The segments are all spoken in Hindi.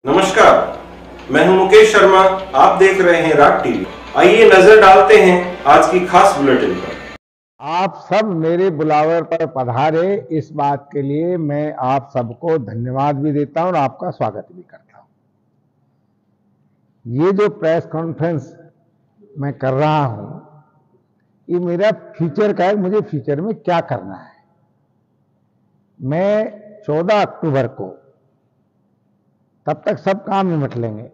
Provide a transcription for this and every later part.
नमस्कार, मैं हूं मुकेश शर्मा। आप देख रहे हैं राग टीवी। आइए नजर डालते हैं आज की खास बुलेटिन पर। आप सब मेरे बुलावे पर पधारे, इस बात के लिए मैं आप सबको धन्यवाद भी देता हूं और आपका स्वागत भी करता हूं। ये जो प्रेस कॉन्फ्रेंस मैं कर रहा हूं, ये मेरा फ्यूचर का है। मुझे फ्यूचर में क्या करना है। मैं 14 अक्टूबर को, तब तक सब काम निपट लेंगे,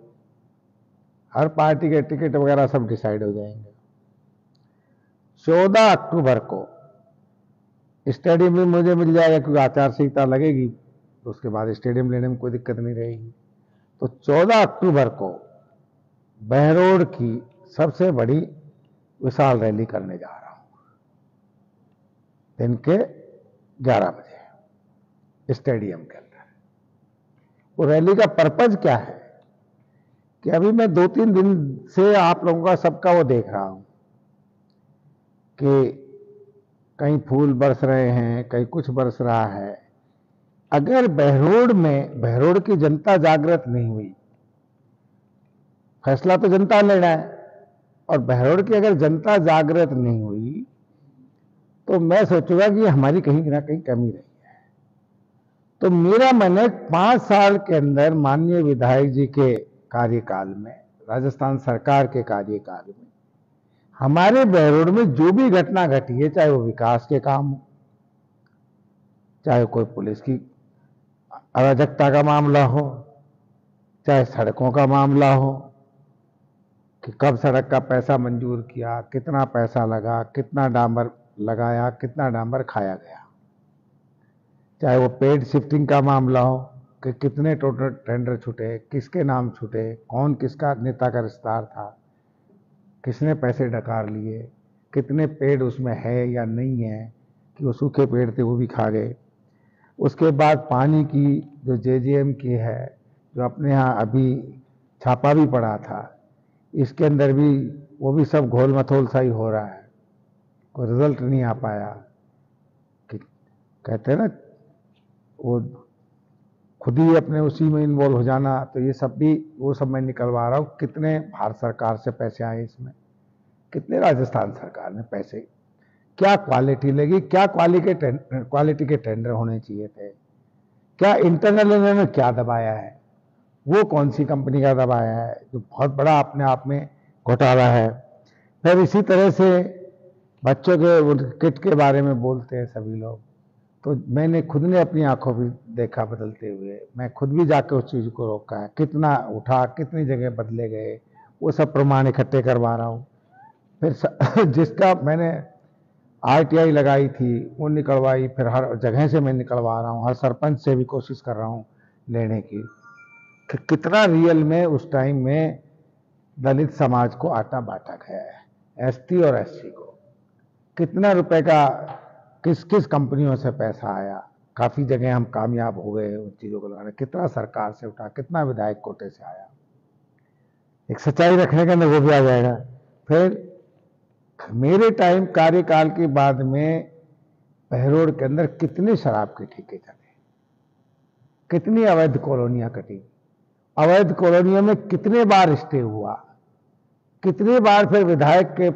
हर पार्टी के टिकट वगैरह सब डिसाइड हो जाएंगे। 14 अक्टूबर को स्टेडियम भी मुझे मिल जाएगा, क्योंकि आचार संहिता लगेगी, तो उसके बाद स्टेडियम लेने में कोई दिक्कत नहीं रहेगी। तो 14 अक्टूबर को बहरोड की सबसे बड़ी विशाल रैली करने जा रहा हूं, दिन के 11 बजे स्टेडियम के अंदर। वो रैली का पर्पज क्या है कि अभी मैं 2-3 दिन से आप लोगों का सबका वो देख रहा हूं कि कहीं फूल बरस रहे हैं, कहीं कुछ बरस रहा है। अगर बहरोड की जनता जागृत नहीं हुई, फैसला तो जनता लेना है, और बहरोड की अगर जनता जागृत नहीं हुई तो मैं सोचूंगा कि हमारी कहीं ना कहीं कमी रही है। तो मेरा मन है 5 साल के अंदर माननीय विधायक जी के कार्यकाल में, राजस्थान सरकार के कार्यकाल में, हमारे बहरोड में जो भी घटना घटी है, चाहे वो विकास के काम हो, चाहे कोई पुलिस की अराजकता का मामला हो, चाहे सड़कों का मामला हो कि कब सड़क का पैसा मंजूर किया, कितना पैसा लगा, कितना डामर लगाया, कितना डामर खाया गया, चाहे वो पेड शिफ्टिंग का मामला हो कि कितने टोटल टेंडर छूटे, किसके नाम छूटे, कौन किसका नेता का रिश्तेदार था, किसने पैसे डकार लिए, कितने पेड़ उसमें है या नहीं है, कि वो सूखे पेड़ थे वो भी खा गए। उसके बाद पानी की जो जेजेएम की है, जो अपने यहाँ अभी छापा भी पड़ा था, इसके अंदर भी वो भी सब घोल मथोल सा ही हो रहा है, कोई रिजल्ट नहीं आ पाया। कि कहते हैं ना, वो खुद ही अपने उसी में इन्वॉल्व हो जाना। तो ये सब भी वो सब मैं निकलवा रहा हूँ। कितने भारत सरकार से पैसे आए इसमें, कितने राजस्थान सरकार ने पैसे, क्या क्वालिटी लगी, क्या क्वालिटी के टेंडर होने चाहिए थे, क्या इंटरनल इन्होंने क्या दबाया है, वो कौन सी कंपनी का दबाया है, जो बहुत बड़ा अपने आप में घोटाला है। फिर इसी तरह से बच्चों के किट के बारे में बोलते हैं सभी लोग, तो मैंने खुद ने अपनी आंखों भी देखा बदलते हुए। मैं खुद भी जाकर उस चीज़ को रोका है, कितना उठा, कितनी जगह बदले गए, वो सब प्रमाण इकट्ठे करवा रहा हूँ। फिर जिसका मैंने आरटीआई लगाई थी वो निकलवाई, फिर हर जगह से मैं निकलवा रहा हूँ, हर सरपंच से भी कोशिश कर रहा हूँ लेने की। कि कितना रियल में उस टाइम में दलित समाज को आटा बांटा गया है, एसटी और एससी को। कितना रुपए का किस किस कंपनियों से पैसा आया, काफी जगह हम कामयाब हो गए उन चीजों को लगाने। कितना सरकार से उठा, कितना विधायक कोटे से आया, एक सच्चाई रखने के अंदर वो भी आ जाएगा। फिर मेरे टाइम कार्यकाल के बाद में बहरोड के अंदर कितने शराब के ठेके चले, कितनी अवैध कॉलोनियां कटी, अवैध कॉलोनियों में कितने बार स्टे हुआ, कितनी बार फिर विधायक के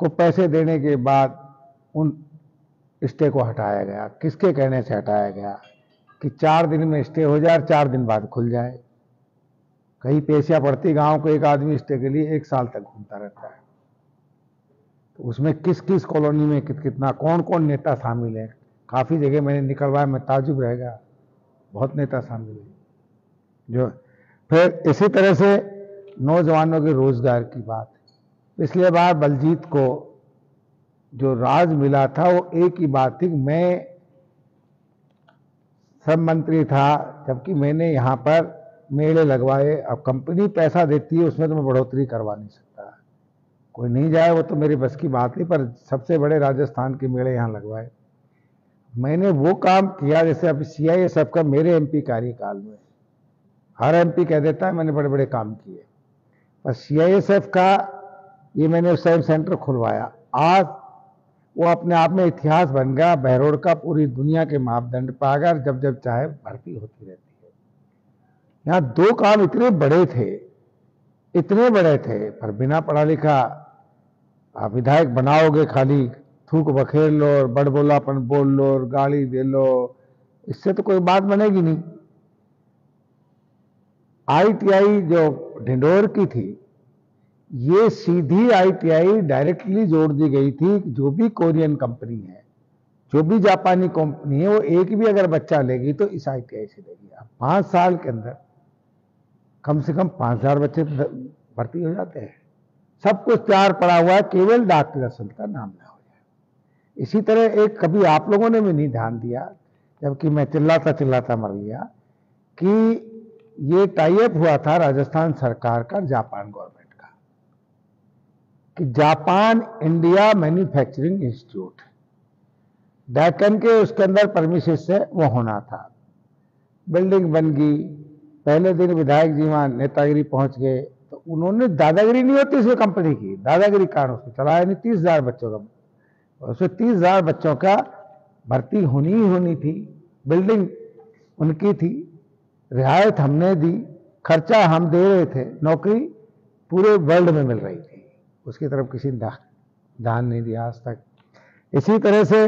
को पैसे देने के बाद उन स्टे को हटाया गया, किसके कहने से हटाया गया कि 4 दिन में स्टे हो जाए और 4 दिन बाद खुल जाए। कहीं पेशियां पड़ती, गांव को एक आदमी स्टे के लिए 1 साल तक घूमता रहता है। तो उसमें किस किस कॉलोनी में कितना कौन कौन नेता शामिल है, काफी जगह मैंने निकलवाया, मैं ताजुब रह गया, बहुत नेता शामिल है। जो फिर इसी तरह से नौजवानों के रोजगार की बात, पिछले बार बलजीत को जो राज मिला था वो एक ही बात थी, मैं सब मंत्री था, जबकि मैंने यहां पर मेले लगवाए। अब कंपनी पैसा देती है, उसमें तो मैं बढ़ोतरी करवा नहीं सकता, कोई नहीं जाए वो तो मेरी बस की बात नहीं, पर सबसे बड़े राजस्थान के मेले यहां लगवाए। मैंने वो काम किया, जैसे अभी सीआईएसएफ का मेरे एमपी कार्यकाल में, हर एमपी कह देता है मैंने बड़े बड़े काम किए, पर सीआईएसएफ का ये मैंने उस टाइम सेंटर खुलवाया। आज वो अपने आप में इतिहास बन गया बहरोड का, पूरी दुनिया के मापदंड पर आ गया, जब जब चाहे भर्ती होती रहती है। यहां 2 काम इतने बड़े थे, पर बिना पढ़ा लिखा आप विधायक बनाओगे, खाली थूक बखेर लो और बड़बोलापन बोल लो और गाली दे लो, इससे तो कोई बात बनेगी नहीं। आईटीआई जो ढिंडोर की थी, ये सीधी आईटीआई डायरेक्टली जोड़ दी गई थी। जो भी कोरियन कंपनी है, जो भी जापानी कंपनी है, वो एक भी अगर बच्चा लेगी तो इस आईटीआई से लेगी। अब 5 साल के अंदर कम से कम 5000 बच्चे भर्ती हो जाते हैं। सब कुछ तैयार पड़ा हुआ है, केवल डॉक्टर असद का नाम ना हो जाए। इसी तरह एक कभी आप लोगों ने भी नहीं ध्यान दिया, जबकि मैं चिल्लाता मर गया, कि ये टाई अप हुआ था राजस्थान सरकार का जापान गवर्नमेंट का, कि Japan India manufacturing institute Deccan के उसके अंदर परमिशन से वो होना था। बिल्डिंग बन गई, पहले दिन विधायक जी वहां नेतागिरी पहुंच गए, तो उन्होंने दादागिरी नहीं होती इसमें कंपनी की, दादागिरी कारण उसको चलाया नहीं। 30,000 बच्चों का, उसमें 30,000 बच्चों का भर्ती होनी ही होनी थी। बिल्डिंग उनकी थी, रियायत हमने दी, खर्चा हम दे रहे थे, नौकरी पूरे वर्ल्ड में मिल रही थी, उसकी तरफ किसी ने ध्यान नहीं दिया आज तक। इसी तरह से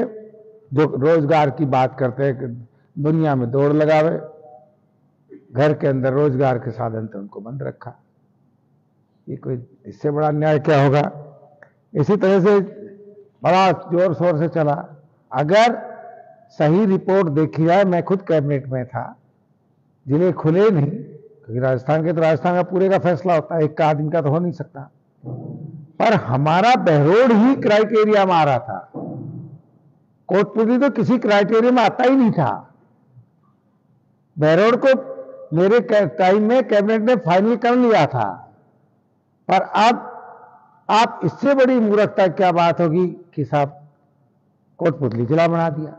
जो रोजगार की बात करते हैं कि दुनिया में दौड़ लगावे, घर के अंदर रोजगार के साधन थे उनको बंद रखा। ये कोई इससे बड़ा न्याय क्या होगा? इसी तरह से बड़ा जोर शोर से चला। अगर सही रिपोर्ट देखी जाए, मैं खुद कैबिनेट में था, जिले खुले नहीं, क्योंकि राजस्थान के तो राजस्थान का पूरे का फैसला होता है, एक का आदमी का तो हो नहीं सकता, पर हमारा बहरोड ही क्राइटेरिया में आ रहा था। कोटपुतली तो किसी क्राइटेरिया में आता ही नहीं था। बहरोड को मेरे टाइम में कैबिनेट ने फाइनल कर लिया था, पर अब आप इससे बड़ी मूर्खता क्या बात होगी कि साहब कोटपुतली जिला बना दिया,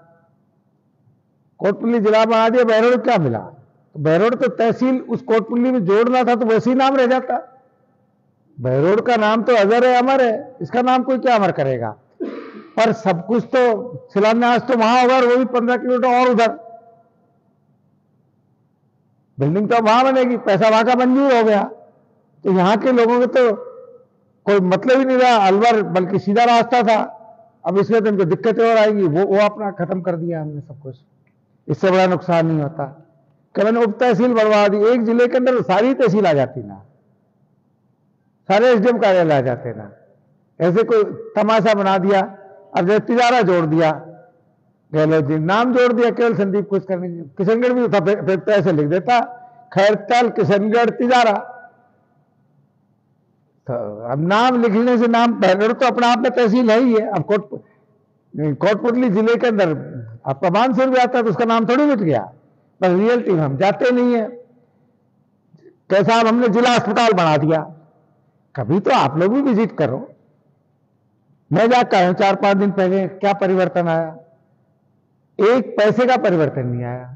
कोटपुतली जिला बना दिया, बहरोड क्या मिला? तो बहरोड तो तहसील उस कोटपुतली में जोड़ना था, तो वैसे ही नाम रह जाता। बहरोड का नाम तो अजर है, अमर है, इसका नाम कोई क्या अमर करेगा? पर सब कुछ तो शिलान्यास तो वहां होगा, वो भी 15 किलोमीटर और उधर। बिल्डिंग तो वहां बनेगी, पैसा वहां का मंजूर हो गया, तो यहां के लोगों को तो कोई मतलब ही नहीं रहा अलवर, बल्कि सीधा रास्ता था। अब इसमें तो उनको दिक्कतें और आएंगी, वो अपना खत्म कर दिया हमने सब कुछ। इससे बड़ा नुकसान नहीं होता कि मैंने उप तहसील बढ़वा दी। एक जिले के अंदर सारी तहसील आ जाती ना, सारे एसडीएम कार्यालय आ जाते ना। ऐसे कोई तमाशा बना दिया। अब जैसे तिजारा जोड़ दिया, गहलोत जी नाम जोड़ दिया, केवल संदीप कुछ करने, किशनगढ़ भी था, फिर पैसे लिख देता, खैरताल किशनगढ़ तिजारा। तो अब नाम लिखने से नाम, बहरोड तो अपना आप में तहसील है ही है। अब कोटपुतली जिले के अंदर आपका मानसूर भी आता है, तो उसका नाम थोड़ी मिट गया, बस रियलिटी में हम जाते नहीं है। कैसा हमने जिला अस्पताल बना दिया। कभी तो आप लोग भी विजिट करो। मैं जाकर आया 4-5 दिन पहले, क्या परिवर्तन आया? एक पैसे का परिवर्तन नहीं आया,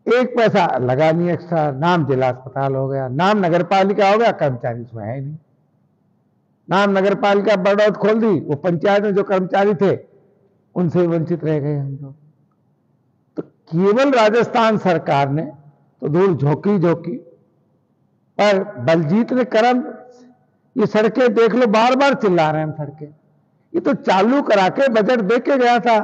एक पैसा लगा नहीं एक्स्ट्रा। नाम जिला अस्पताल हो गया, नाम नगर पालिका हो गया, कर्मचारी उसमें है नहीं। नाम नगर पालिका बड़ौद खोल दी, वो पंचायत में जो कर्मचारी थे उनसे वंचित रह गए हम लोग। तो केवल राजस्थान सरकार ने तो धूल झोंकी, पर बलजीत ने करम, ये सड़कें देख लो, बार बार चिल्ला रहे हैं हम सड़कें, ये तो चालू करा के बजट दे के गया था।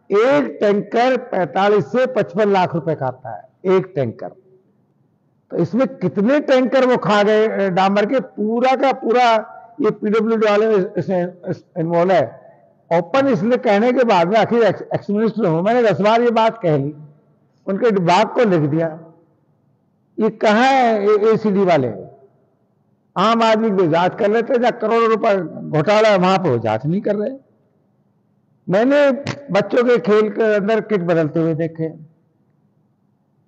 एक टैंकर 45 से 55 लाख रुपए का आता है, एक टैंकर। तो इसमें कितने टैंकर वो खा गए डामर के, पूरा का पूरा। ये पीडब्ल्यूडी वाले इन्वॉल्व है। ओपन इसलिए कहने के बाद में, आखिर एक्स मिनिस्टर हूं, मैंने 10 बार ये बात कह ली, उनके विभाग को लिख दिया। ये कहां है एसीडी वाले? आम आदमी को जांच कर लेते, जहां करोड़ों रुपए घोटाला है वहां पर वो जांच नहीं कर रहे। मैंने बच्चों के खेल के अंदर किट बदलते हुए देखे।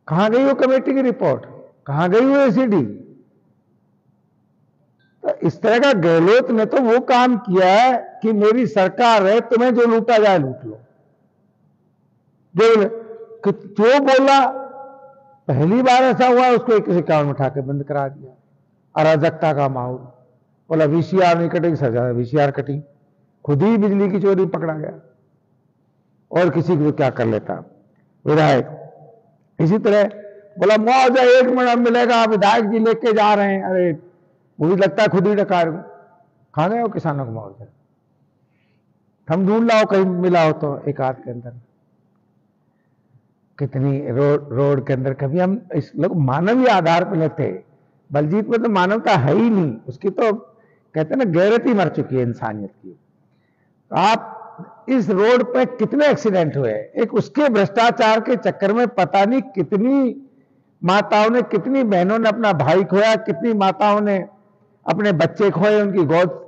कहां गई वो कमेटी की रिपोर्ट? कहां गई वो एसीडी? तो इस तरह का गहलोत ने तो वो काम किया है कि मेरी सरकार है, तुम्हें जो लूटा जाए लूट लो। जो बोला, पहली बार ऐसा हुआ, उसको एक अकाउंट में उठा के बंद करा दिया। अराजकता का माहौल। बोला वीसीआर नहीं कटेगी, सजा वीसीआर कटी। खुद ही बिजली की चोरी पकड़ा गया, और किसी को क्या कर लेता विधायक। इसी तरह बोला मुआवजा 1 मण मिलेगा, विधायक जी लेके जा रहे हैं। अरे वो भी लगता है खुद ही डकार को खा गए हो किसानों को मुआवजा। हम ढूंढ लाओ कहीं मिला हो तो एक आध के अंदर। कितनी रोड के अंदर कभी हम इस लोग मानवीय आधार पर लेते, बलजीत में तो मानवता है ही नहीं, उसकी तो कहते हैं ना गैरती मर चुकी है इंसानियत की। आप इस रोड पे कितने एक्सीडेंट हुए, एक उसके भ्रष्टाचार के चक्कर में पता नहीं कितनी माताओं ने, कितनी बहनों ने अपना भाई खोया, कितनी माताओं ने अपने बच्चे खोए, उनकी गोद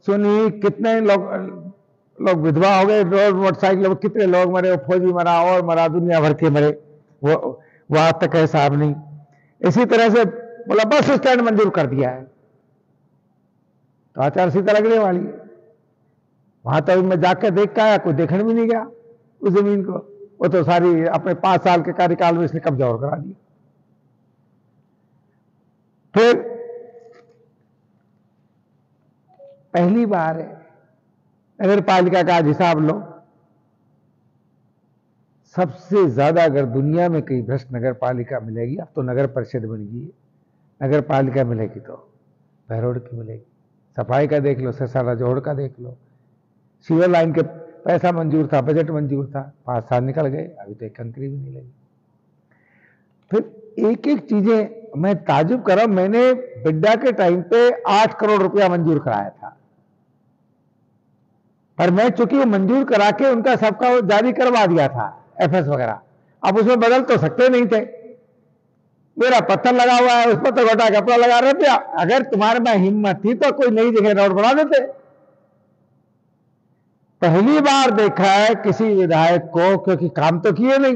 सुनी, कितने लोग विधवा हो गए, रोड मोटरसाइकिल, कितने लोग मरे, वो फौजी मरा और मरा, दुनिया भर के मरे, वो आज तक है हिसाब नहीं। इसी तरह से बोला बस स्टैंड मंजूर कर दिया है, तो आचार संहिता लगने वाली है। वहां तो मैं जाकर देख के आया, कोई देखने भी नहीं गया उस जमीन को, वो तो सारी अपने 5 साल के कार्यकाल में इसने कब्जा और करा दिया। फिर पहली बार है नगर पालिका का आज हिसाब लो, सबसे ज्यादा अगर दुनिया में कहीं भ्रष्ट नगर पालिका मिलेगी, अब तो नगर परिषद बन गई है, नगर पालिका मिलेगी तो बहरोड़ की मिलेगी। सफाई का देख लो, सिरसा जोड़ का देख लो, सीवर लाइन के पैसा मंजूर था, बजट मंजूर था, 5 साल निकल गए, अभी तो एक कंकरी भी नहीं लगी। फिर एक एक चीजें मैं ताजुब कर रहा हूं। मैंने बिड्डा के टाइम पे 8 करोड़ रुपया मंजूर कराया था, पर मैं चूंकि वो मंजूर करा के उनका सबका वो जारी करवा दिया था एफएस वगैरह, अब उसमें बदल तो सकते नहीं थे। मेरा पत्थर लगा हुआ है, उस पर तो गोटा कपड़ा लगा रहे थे। अगर तुम्हारे में हिम्मत थी तो कोई नई जगह रोड बना देते। पहली बार देखा है किसी विधायक को, क्योंकि काम तो किए नहीं,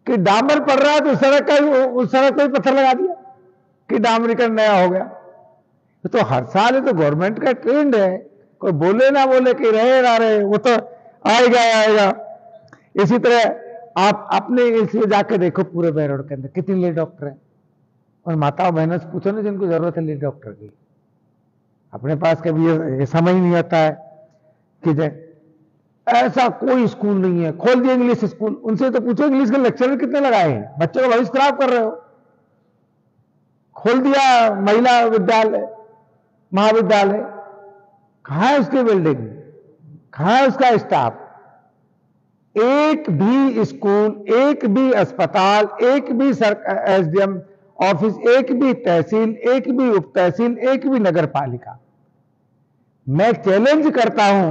कि डामर पड़ रहा है तो उस सड़क पर पत्थर लगा दिया कि डामरीकरण नया हो गया। तो हर साल ये तो गवर्नमेंट का ट्रेंड है, कोई बोले ना बोले कि रहे ना रहे, वो तो आएगा। इसी तरह आप अपने इसमें जाके देखो पूरे बहरोड के अंदर कितने ले डॉक्टर हैं, और माताओं बहनों से पूछो ना जिनको जरूरत है ले डॉक्टर की। अपने पास कभी ये समझ नहीं आता है कि ऐसा कोई स्कूल नहीं है, खोल दिया इंग्लिश स्कूल, उनसे तो पूछो इंग्लिश के लेक्चर कितने लगाए हैं, बच्चों का भविष्य खराब कर रहे हो। खोल दिया महिला विद्यालय, महाविद्यालय, कहां है उसकी बिल्डिंग, कहां है उसका स्टाफ। एक भी स्कूल, एक भी अस्पताल, एक भी एसडीएम ऑफिस, एक भी तहसील, एक भी उप तहसील, एक भी नगर पालिका। मैं चैलेंज करता हूं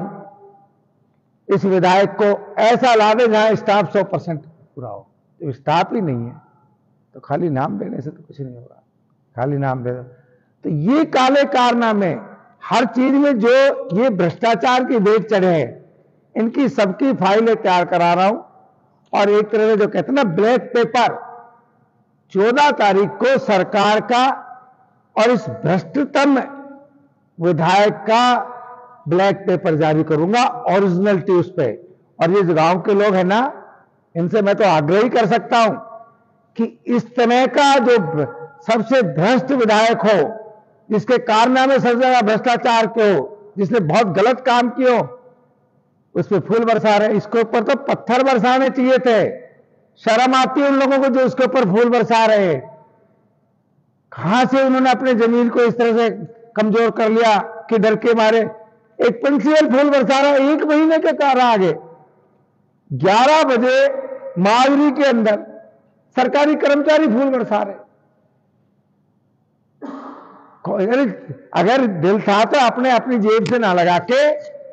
इस विधायक को, ऐसा ला दे जहां स्टाफ 100% पूरा हो। तो स्टाफ ही नहीं है तो खाली नाम देने से तो कुछ नहीं होगा, खाली नाम दे दो। तो ये काले कारनामे हर चीज में जो ये भ्रष्टाचार की भेंट चढ़े हैं, इनकी सबकी फाइलें तैयार करा रहा हूं। और एक तरह से जो कहते हैं ना ब्लैक पेपर, 14 तारीख को सरकार का और इस भ्रष्टतम विधायक का ब्लैक पेपर जारी करूंगा, ओरिजिनलिटी उस पे। और ये जो गांव के लोग हैं ना, इनसे मैं तो आग्रह ही कर सकता हूं कि इस तरह का जो सबसे भ्रष्ट विधायक हो, जिसके कारनामे सबसे ज्यादा भ्रष्टाचार के हो, जिसने बहुत गलत काम किए हो, उस पर फूल बरसा रहे। इसके ऊपर तो पत्थर बरसाने चाहिए थे। शर्म आती है उन लोगों को जो इसके ऊपर फूल बरसा रहे हैं। कहां से उन्होंने अपने जमीन को इस तरह से कमजोर कर लिया कि डर के मारे एक प्रिंसिपल फूल बरसा रहा है 1 महीने के कारण आगे। 11 बजे मावरी के अंदर सरकारी कर्मचारी फूल बरसा रहे। अगर दिल था तो अपने अपनी जेब से ना लगा के,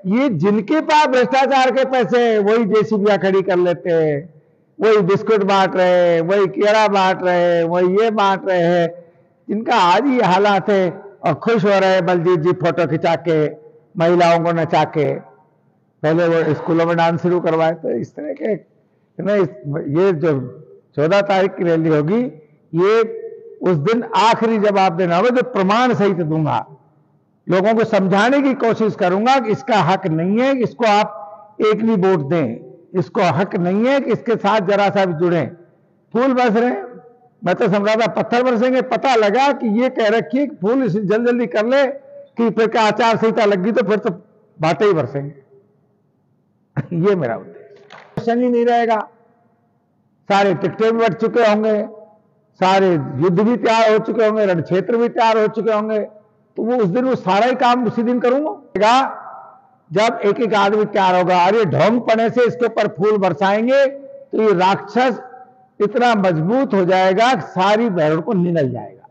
ये जिनके पास भ्रष्टाचार के पैसे वही जेसीबियां खड़ी कर लेते हैं, वही बिस्कुट बांट रहे हैं, वही केला बांट रहे हैं, वही ये बांट रहे हैं, जिनका आज ही हालात है, और खुश हो रहे हैं बलजीत जी फोटो खिंचा के, महिलाओं को नचा के। पहले वो स्कूलों में डांस शुरू करवाए। तो इस तरह के ये जो 14 तारीख की रैली होगी, ये उस दिन आखिरी जवाब देना होगा, जो प्रमाण सहित दूंगा, लोगों को समझाने की कोशिश करूंगा कि इसका हक नहीं है कि इसको आप एक भी वोट दें, इसको हक नहीं है कि इसके साथ जरा सा भी जुड़े। फूल बरस रहे, मैं तो समझा था पत्थर बरसेंगे, पता लगा कि ये कह रखी है कि फूल इसे जल्दी जल्दी कर ले कि फिर क्या आचार संहिता लग गई तो फिर तो बातें ही बरसेंगे। ये मेरा उद्देश्य। क्वेश्चन ही नहीं रहेगा, सारे टिकटें भी बट चुके होंगे, सारे युद्ध भी तैयार हो चुके होंगे, रण क्षेत्र भी तैयार हो चुके होंगे, तो वो उस दिन वो सारा ही काम उसी दिन करूंगा। जब एक एक आदमी तैयार होगा और ये ढोंग पने से इसके ऊपर फूल बरसाएंगे तो ये राक्षस इतना मजबूत हो जाएगा सारी भैरव को निगल जाएगा।